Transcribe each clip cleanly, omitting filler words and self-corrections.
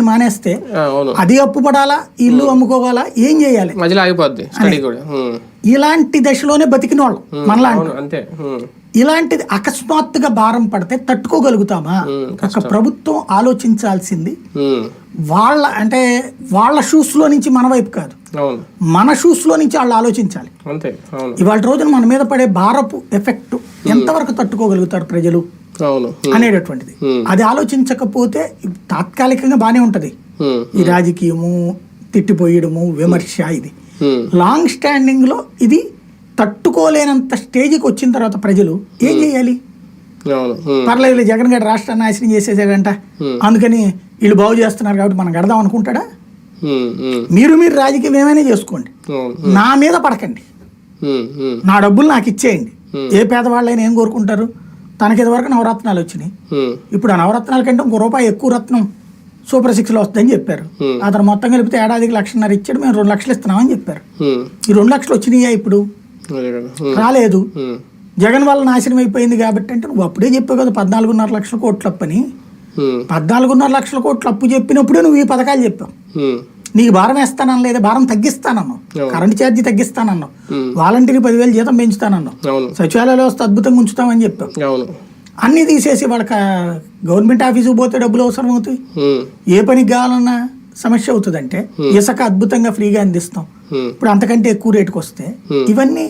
అని మానేస్తే అది అప్పు పడాలా, ఇల్లు అమ్ముకోవాలా, ఏం చేయాలి? మధ్యలో ఆగిపోద్ది స్టడీ కూడా. ఇలాంటి దశలోనే బతికిన వాళ్ళు మనలాంటి. ఇలాంటిది అకస్మాత్తుగా భారం పడితే తట్టుకోగలుగుతామా? ఒక ప్రభుత్వం ఆలోచించాల్సింది వాళ్ళ షూస్ లో నుంచి మన వైపు కాదు, మన షూస్ లో నుంచి వాళ్ళు ఆలోచించాలి. ఇవాళ రోజున మన మీద పడే భారపు ఎఫెక్ట్ ఎంతవరకు తట్టుకోగలుగుతారు ప్రజలు అనేటటువంటిది. అది ఆలోచించకపోతే తాత్కాలికంగా బానే ఉంటది ఈ రాజకీయము, తిట్టిపోయడము, విమర్శ. ఇది లాంగ్ స్టాండింగ్ లో ఇది తట్టుకోలేనంత స్టేజ్కి వచ్చిన తర్వాత ప్రజలు ఏం చేయాలి? పర్లేదు జగన్ గారు రాష్ట్రాన్ని నాశనం చేసేసాడంట, అందుకని వీళ్ళు బాగు చేస్తున్నారు కాబట్టి మనం కడదాం అనుకుంటాడా? మీరు రాజకీయం ఏమైనా చేసుకోండి, నా మీద పడకండి, నా డబ్బులు నాకు ఇచ్చేయండి. ఏ పేదవాళ్ళైనా ఏం కోరుకుంటారు? తనకి ఇదివరకు నవరత్నాలు వచ్చినాయి, ఇప్పుడు ఆ నవరత్నాల కంటే ఇంకో రూపాయి ఎక్కువ రత్నం సూపర్ 6 లో వస్తుందని చెప్పారు. అతను మొత్తం కలిపితే ఏడాదికి 1,50,000 ఇచ్చాడు, మేము 2 లక్షలు ఇస్తున్నామని చెప్పారు. ఈ 2 లక్షలు వచ్చినాయా? ఇప్పుడు రాలేదు. జగన్ వల్ల నాశనం అయిపోయింది కాబట్టి అంటే నువ్వు అప్పుడే చెప్పావు కదా 14.5 లక్షల కోట్ల అప్పు అని. 14.5 లక్షల కోట్ల అప్పు చెప్పినప్పుడే నువ్వు ఈ పథకాలు చెప్పావు. నీకు భారం వేస్తానని లేదా, భారం తగ్గిస్తానన్నావు, కరెంట్ ఛార్జీ తగ్గిస్తానన్నావు, వాలంటీర్ 10,000 జీతం పెంచుతానన్నావు, సచివాలయ వ్యవస్థ అద్భుతంగా ఉంచుతామని చెప్పావు. అన్ని తీసేసి వాళ్ళకి గవర్నమెంట్ ఆఫీసుకు పోతే డబ్బులు అవసరం అవుతాయి, ఏ పనికి కావాలన్నా సమస్య అవుతుంది. అంటే ఇసుక అద్భుతంగా ఫ్రీగా అందిస్తాం, ఇప్పుడు అంతకంటే ఎక్కువ రేటుకి వస్తే ఇవన్నీ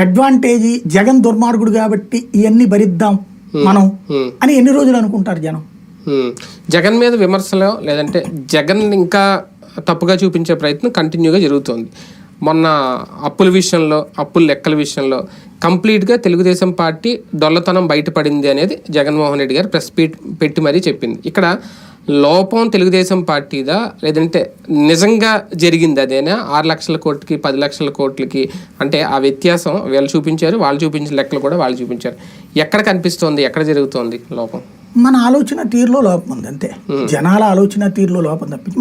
అడ్వాంటేజ్. జగన్ దుర్మార్గుడు కాబట్టి ఇవన్నీ భరిద్దాం మనం అని ఎన్ని రోజులు అనుకుంటారు జనం? జగన్ మీద విమర్శలు లేదంటే జగన్ ఇంకా తప్పుగా చూపించే ప్రయత్నం కంటిన్యూగా జరుగుతుంది. మొన్న అప్పుల విషయంలో, అప్పుల లెక్కల విషయంలో కంప్లీట్గా తెలుగుదేశం పార్టీ డొల్లతనం బయటపడింది అనేది జగన్మోహన్ రెడ్డి గారు ప్రెస్ పెట్టి మరీ చెప్పింది. ఇక్కడ లోపం తెలుగుదేశం పార్టీదా లేదంటే నిజంగా జరిగింది అదేనా? 6 లక్షల కోట్లకి 10 లక్షల కోట్లకి అంటే ఆ వ్యత్యాసం వీళ్ళు చూపించారు, వాళ్ళు చూపించిన లెక్కలు కూడా వాళ్ళు చూపించారు. ఎక్కడ కనిపిస్తోంది, ఎక్కడ జరుగుతోంది లోపం? మన ఆలోచన తీరులో లోపం ఉంది అంతే. జనాల ఆలోచన తీరులో లోపం తప్పించి